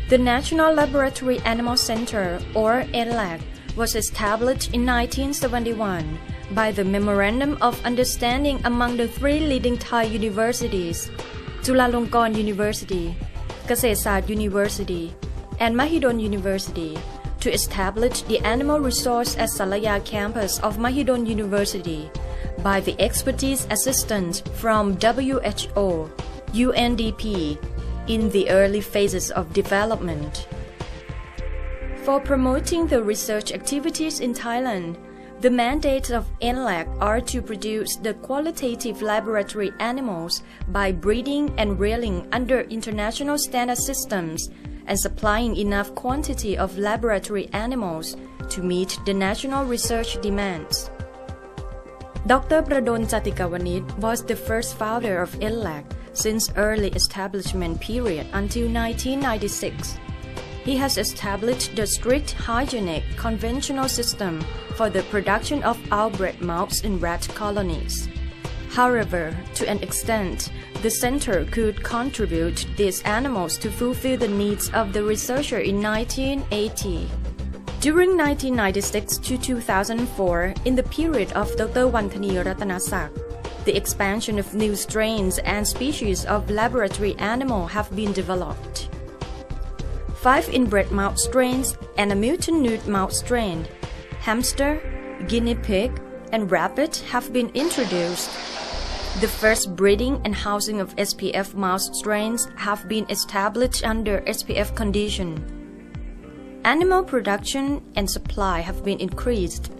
The National Laboratory Animal Center, or NLAC, was established in 1971 by the Memorandum of Understanding among the three leading Thai universities, Chulalongkorn University, Kasetsart University, and Mahidol University, to establish the Animal Resource at Salaya campus of Mahidol University by the expertise assistance from WHO, UNDP, in the early phases of development. For promoting the research activities in Thailand, the mandates of NLAC are to produce the qualitative laboratory animals by breeding and rearing under international standard systems and supplying enough quantity of laboratory animals to meet the national research demands. Dr. Pradon Chatikawanit was the first founder of NLAC since early establishment period until 1996. He has established the strict hygienic conventional system for the production of outbred mouse in rat colonies. However, to an extent, the center could contribute these animals to fulfill the needs of the researcher in 1980. During 1996 to 2004, in the period of Dr. Wantani Ratanasak, the expansion of new strains and species of laboratory animal have been developed. 5 inbred mouse strains and a mutant nude mouse strain, hamster, guinea pig, and rabbit have been introduced. The first breeding and housing of SPF mouse strains have been established under SPF condition. Animal production and supply have been increased.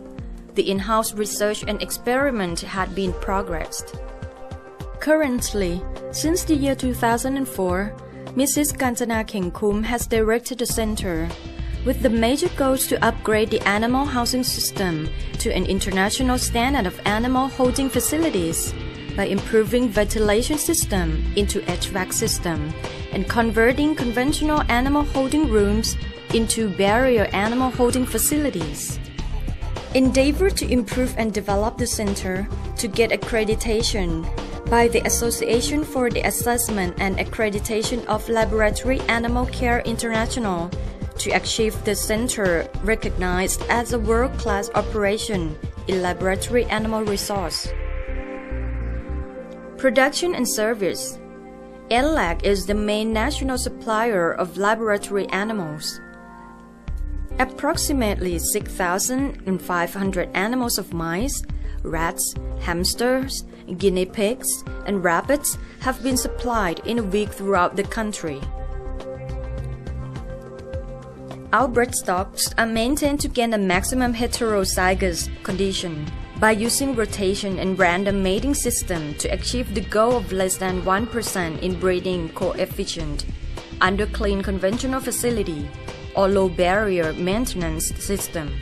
The in-house research and experiment had been progressed. Currently, since the year 2004, Mrs. Kanchana Khengkum has directed the center, with the major goals to upgrade the animal housing system to an international standard of animal holding facilities by improving ventilation system into HVAC system and converting conventional animal holding rooms into barrier animal holding facilities. Endeavor to improve and develop the center to get accreditation by the Association for the Assessment and Accreditation of Laboratory Animal Care International to achieve the center recognized as a world-class operation in laboratory animal resource. Production and service. NLAC is the main national supplier of laboratory animals. Approximately 6,500 animals of mice, rats, hamsters, guinea pigs, and rabbits have been supplied in a week throughout the country. Outbred stocks are maintained to gain a maximum heterozygous condition by using rotation and random mating system to achieve the goal of less than 1% in breeding coefficient under clean conventional facility or low barrier maintenance system.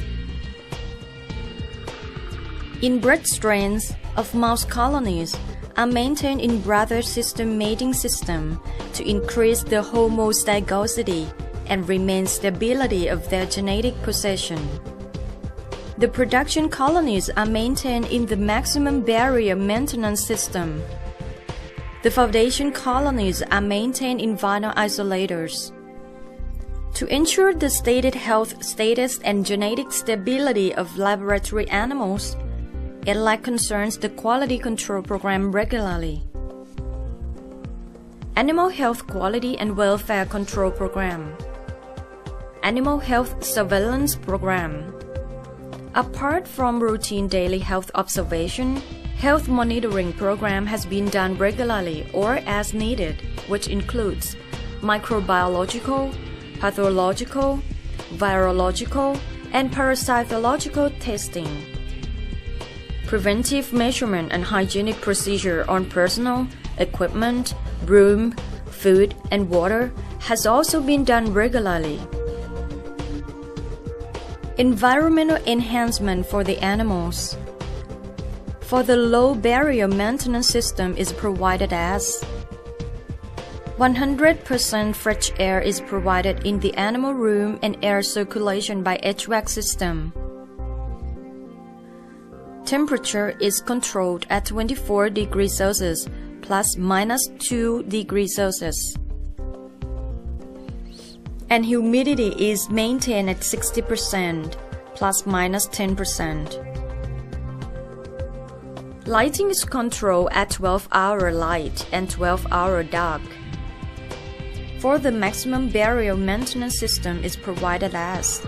Inbred strains of mouse colonies are maintained in brother system mating system to increase the homozygosity and remain stability of their genetic possession. The production colonies are maintained in the maximum barrier maintenance system. The foundation colonies are maintained in vinyl isolators. To ensure the stated health status and genetic stability of laboratory animals, NLAC concerns the quality control program regularly. Animal Health Quality and Welfare Control Program. Animal Health Surveillance Program. Apart from routine daily health observation, health monitoring program has been done regularly or as needed, which includes microbiological, pathological, virological, and parasitological testing. Preventive measurement and hygienic procedure on personal, equipment, room, food, and water has also been done regularly. Environmental enhancement for the animals. For the low barrier maintenance system is provided as 100% fresh air is provided in the animal room and air circulation by HVAC system. Temperature is controlled at 24 degrees Celsius plus minus 2 degrees Celsius. and humidity is maintained at 60% ± 10%. Lighting is controlled at 12-hour light and 12-hour dark. For the maximum barrier maintenance system is provided as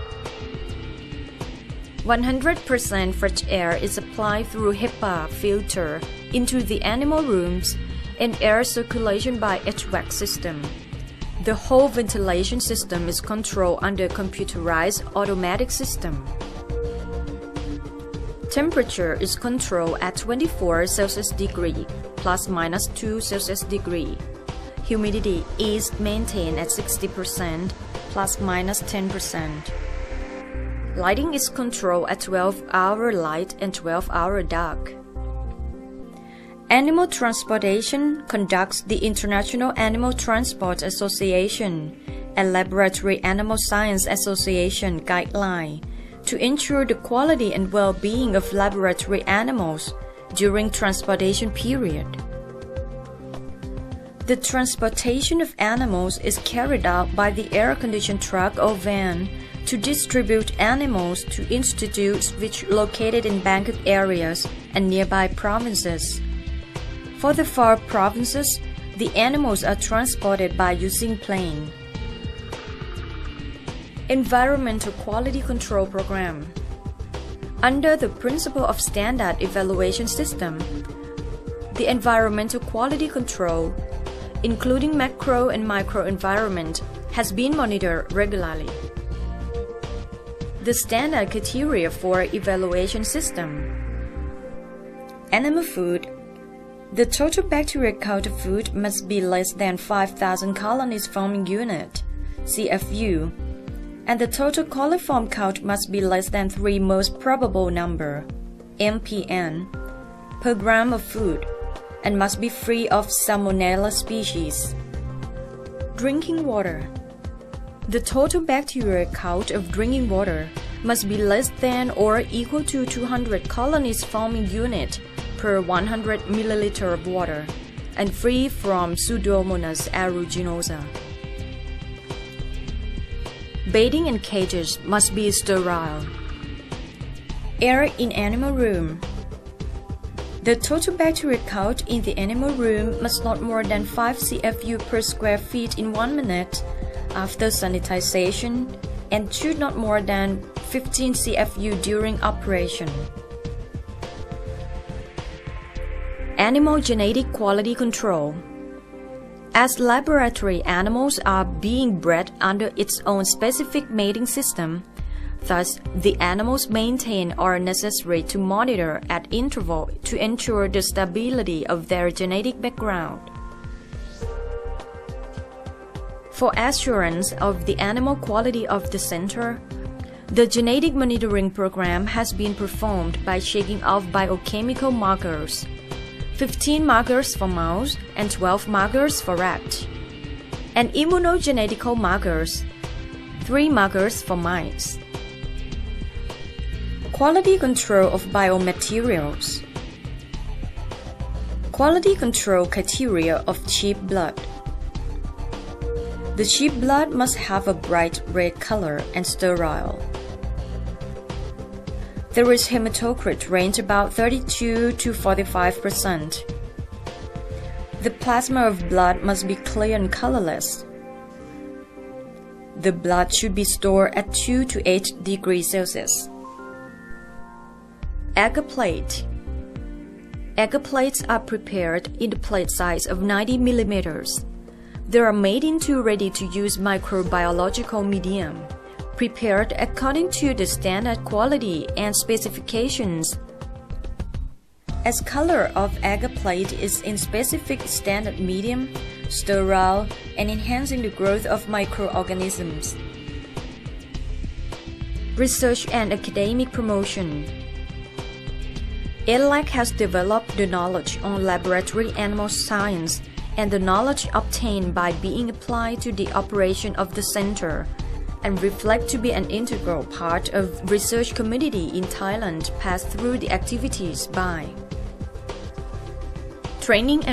100% fresh air is applied through HEPA filter into the animal rooms and air circulation by HVAC system. The whole ventilation system is controlled under computerized automatic system. Temperature is controlled at 24 Celsius degree ± 2 Celsius degree. Humidity is maintained at 60% ± 10%. Lighting is controlled at 12-hour light and 12-hour dark. Animal transportation conducts the International Animal Transport Association and Laboratory Animal Science Association guideline to ensure the quality and well-being of laboratory animals during transportation period. The transportation of animals is carried out by the air-conditioned truck or van to distribute animals to institutes which are located in Bangkok areas and nearby provinces. For the far provinces, the animals are transported by using plane. Environmental Quality Control Program. Under the principle of standard evaluation system, the environmental quality control, including macro and micro environment, has been monitored regularly. The standard criteria for evaluation system. Animal food. The total bacterial count of food must be less than 5,000 colonies forming unit, CFU, and the total coliform count must be less than 3 most probable number, MPN, per gram of food, and must be free of Salmonella species. Drinking water. The total bacterial count of drinking water must be less than or equal to 200 colonies forming unit per 100 ml of water, and free from Pseudomonas aeruginosa. Bathing in cages must be sterile. Air in animal room. The total bacterial count in the animal room must not more than 5 CFU per square feet in 1 minute after sanitization and should not more than 15 CFU during operation. Animal genetic quality control. As laboratory animals are being bred under its own specific mating system, thus the animals maintained are necessary to monitor at interval to ensure the stability of their genetic background. For assurance of the animal quality of the center, the genetic monitoring program has been performed by checking off biochemical markers, 15 markers for mouse and 12 markers for rat, and immunogenetical markers, 3 markers for mice. Quality control of biomaterials. Quality control criteria of sheep blood. The sheep blood must have a bright red color and sterile. There is hematocrit range about 32 to 45%. The plasma of blood must be clear and colorless. The blood should be stored at 2 to 8 degrees Celsius. Agar plate. Agar plates are prepared in the plate size of 90 millimeters. They are made into ready-to-use microbiological medium, prepared according to the standard quality and specifications. As color of agar plate is in specific standard medium, sterile, and enhancing the growth of microorganisms. Research and academic promotion. ELAC has developed the knowledge on laboratory animal science and the knowledge obtained by being applied to the operation of the center, and reflect to be an integral part of research community in Thailand passed through the activities by training and